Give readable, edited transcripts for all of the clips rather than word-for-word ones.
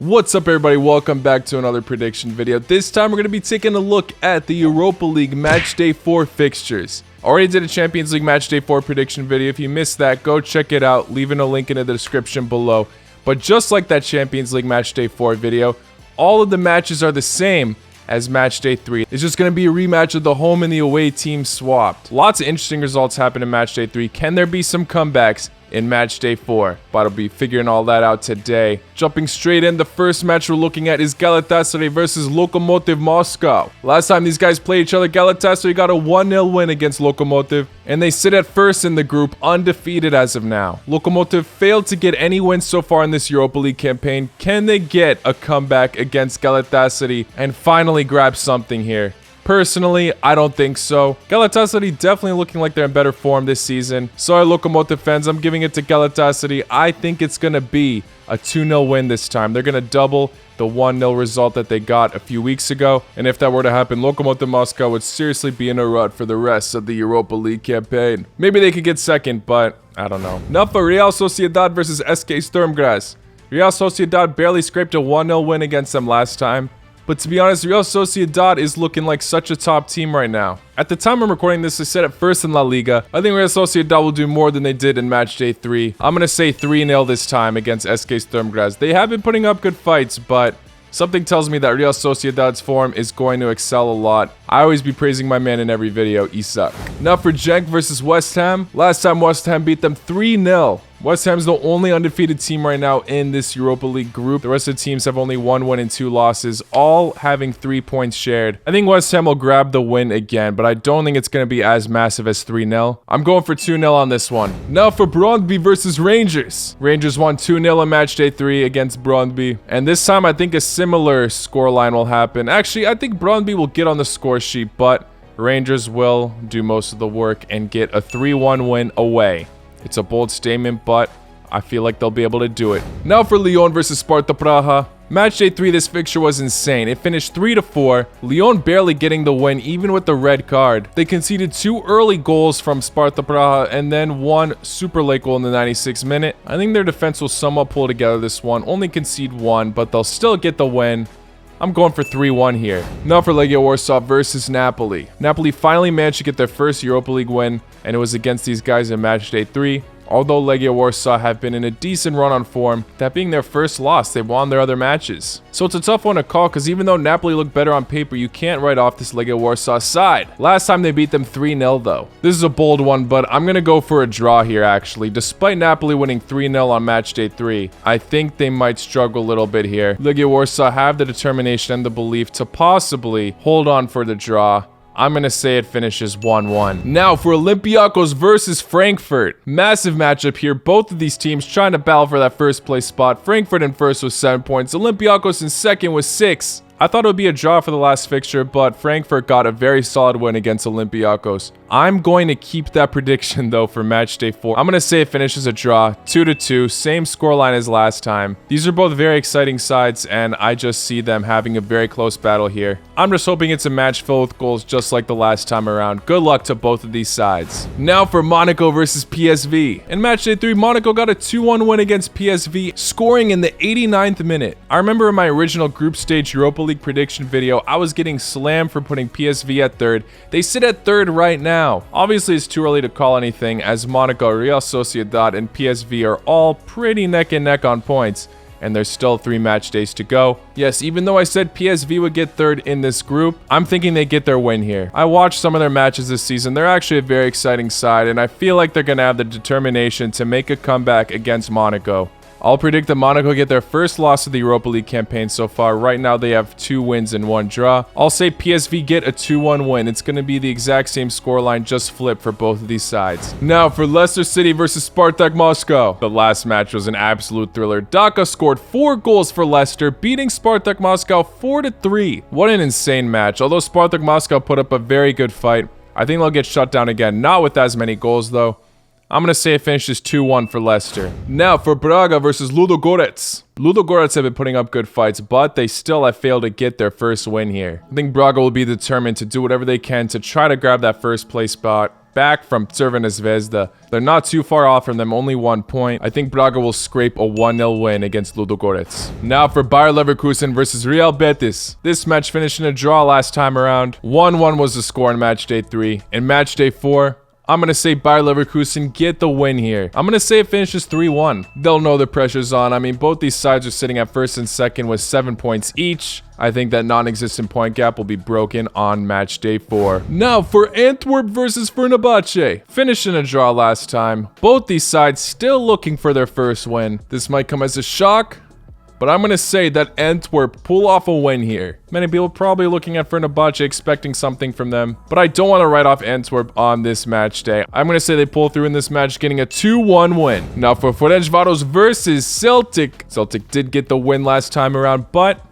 What's up everybody, welcome back to another prediction video. This time we're going to be taking a look at the Europa League Matchday 4 fixtures. Already did a Champions League Matchday 4 prediction video. If you missed that, go check it out, leaving a link in the description below. But just like that Champions League Matchday 4 video, all of the matches are the same as Matchday 3. It's just going to be a rematch of the home and the away team swapped. Lots of interesting results happen in Matchday 3. Can there be some comebacks in Matchday 4? But I'll be figuring all that out today. Jumping straight in, the first match we're looking at is Galatasaray versus Locomotive Moscow. Last time these guys played each other, Galatasaray got a 1-0 win against Locomotive, and they sit at first in the group, undefeated as of now. Locomotive failed to get any wins so far in this Europa League campaign. Can they get a comeback against Galatasaray and finally grab something here? Personally, I don't think so. Galatasaray definitely looking like they're in better form this season. Sorry, Locomotive fans, I'm giving it to Galatasaray. I think it's going to be a 2-0 win this time. They're going to double the 1-0 result that they got a few weeks ago. And if that were to happen, Locomotive Moscow would seriously be in a rut for the rest of the Europa League campaign. Maybe they could get second, but I don't know. Now for Real Sociedad versus SK Sturm Graz. Real Sociedad barely scraped a 1-0 win against them last time. But to be honest, Real Sociedad is looking like such a top team right now. At the time I'm recording this, they sit at first in La Liga. I think Real Sociedad will do more than they did in Matchday 3. I'm going to say 3-0 this time against SK Sturm Graz. They have been putting up good fights, but something tells me that Real Sociedad's form is going to excel a lot. I always be praising my man in every video, Isak. Now for Jenk versus West Ham. Last time West Ham beat them 3-0. West Ham's the only undefeated team right now in this Europa League group. The rest of the teams have only 1 win and 2 losses, all having 3 points shared. I think West Ham will grab the win again, but I don't think it's going to be as massive as 3-0. I'm going for 2-0 on this one. Now for Brøndby versus Rangers. Rangers won 2-0 in Matchday 3 against Brøndby. And this time I think a similar scoreline will happen. Actually, I think Brøndby will get on the score sheet, but Rangers will do most of the work and get a 3-1 win away. It's a bold statement, but I feel like they'll be able to do it. Now for Lyon versus Sparta Praja. Matchday 3, this fixture was insane. It finished 3-4. Lyon barely getting the win, even with the red card. They conceded 2 early goals from Sparta Praja and then 1 super late goal in the 96th minute. I think their defense will somewhat pull together this one. Only concede 1, but they'll still get the win. I'm going for 3-1 here. Now for Legia Warsaw versus Napoli. Napoli finally managed to get their first Europa League win, and it was against these guys in Matchday 3. Although Legia Warsaw have been in a decent run on form, that being their first loss, they won their other matches. So it's a tough one to call, because even though Napoli looked better on paper, you can't write off this Legia Warsaw side. Last time they beat them 3-0 though. This is a bold one, but I'm going to go for a draw here actually. Despite Napoli winning 3-0 on Matchday 3, I think they might struggle a little bit here. Legia Warsaw have the determination and the belief to possibly hold on for the draw. I'm going to say it finishes 1-1. Now for Olympiakos versus Frankfurt. Massive matchup here. Both of these teams trying to battle for that first place spot. Frankfurt in first with 7 points. Olympiakos in second with 6. I thought it would be a draw for the last fixture, but Frankfurt got a very solid win against Olympiakos. I'm going to keep that prediction, though, for Matchday 4. I'm going to say it finishes a draw, 2-2, same scoreline as last time. These are both very exciting sides, and I just see them having a very close battle here. I'm just hoping it's a match filled with goals just like the last time around. Good luck to both of these sides. Now for Monaco versus PSV. In Matchday 3, Monaco got a 2-1 win against PSV, scoring in the 89th minute. I remember in my original group stage Europa League prediction video, I was getting slammed for putting PSV at 3rd. They sit at 3rd right now. Obviously, it's too early to call anything, as Monaco, Real Sociedad, and PSV are all pretty neck and neck on points, and there's still 3 match days to go. Yes, even though I said PSV would get 3rd in this group, I'm thinking they get their win here. I watched some of their matches this season. They're actually a very exciting side, and I feel like they're going to have the determination to make a comeback against Monaco. I'll predict that Monaco get their first loss of the Europa League campaign so far. Right now, they have 2 wins and 1 draw. I'll say PSV get a 2-1 win. It's going to be the exact same scoreline, just flip for both of these sides. Now, for Leicester City versus Spartak Moscow. The last match was an absolute thriller. Daka scored 4 goals for Leicester, beating Spartak Moscow 4-3. What an insane match. Although Spartak Moscow put up a very good fight, I think they'll get shut down again. Not with as many goals, though. I'm going to say it finishes 2-1 for Leicester. Now for Braga versus Lulu Goretz. Lulu Goretz have been putting up good fights, but they still have failed to get their first win here. I think Braga will be determined to do whatever they can to try to grab that first place spot. back from Crvena Zvezda. They're not too far off from them, only 1 point. I think Braga will scrape a 1-0 win against Lulu Goretz. Now for Bayer Leverkusen versus Real Bettis. This match finished in a draw last time around. 1-1 was the score in match day 3. In match day 4, I'm going to say Bayer Leverkusen get the win here. I'm going to say it finishes 3-1. They'll know the pressure's on. I mean, both these sides are sitting at first and second with 7 points each. I think that non-existent point gap will be broken on match day 4. Now for Antwerp versus Furna Bache. Finished in a draw last time. Both these sides still looking for their first win. This might come as a shock, but I'm going to say that Antwerp pull off a win here. Many people probably looking at Furna Bache expecting something from them, but I don't want to write off Antwerp on this match day. I'm going to say they pull through in this match, getting a 2-1 win. Now for Ferencváros versus Celtic. Celtic did get the win last time around, but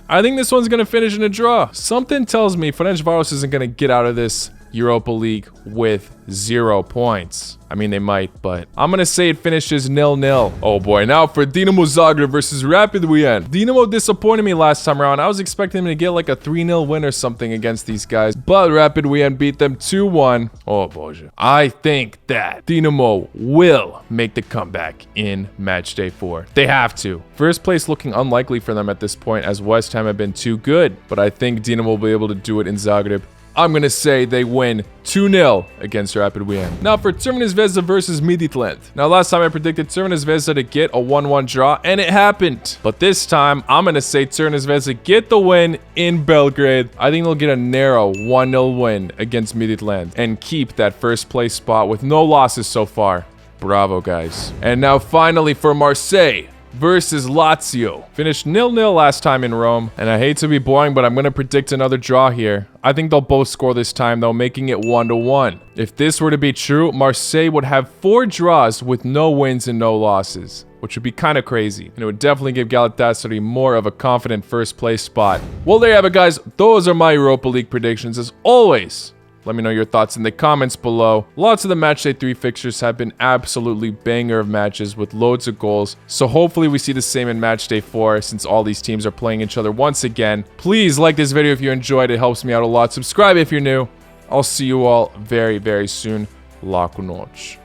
I think this one's going to finish in a draw. Something tells me Ferencváros isn't going to get out of this Europa League with 0 points. I mean, they might, but I'm going to say it finishes 0-0. Oh boy, now for Dynamo Zagreb versus Rapidw. Dynamo disappointed me last time around. I was expecting them to get like a 3-0 win or something against these guys, but Rapidw beat them 2-1. Oh boy. I think that Dynamo will make the comeback in match day 4. They have to. First place looking unlikely for them at this point, as West Ham have been too good, but I think Dynamo will be able to do it in Zagreb. I'm going to say they win 2-0 against Rapidw. Now for Crvena Zvezda versus Midtjylland. Now last time I predicted Crvena Zvezda to get a 1-1 draw, and it happened. But this time, I'm going to say Crvena Zvezda get the win in Belgrade. I think they'll get a narrow 1-0 win against Midtjylland and keep that first place spot with no losses so far. Bravo, guys. And now finally for Marseille versus Lazio. Finished 0-0 last time in Rome, and I hate to be boring, but I'm going to predict another draw here. I think they'll both score this time, though, making it 1-1. If this were to be true, Marseille would have 4 draws with no wins and no losses, which would be kind of crazy, and it would definitely give Galatasaray more of a confident first place spot. Well, there you have it, guys. Those are my Europa League predictions. As always, let me know your thoughts in the comments below. Lots of the matchday 3 fixtures have been absolutely banger of matches with loads of goals. So hopefully we see the same in matchday 4 since all these teams are playing each other once again. Please like this video if you enjoyed. It helps me out a lot. Subscribe if you're new. I'll see you all very, very soon. Laku noć.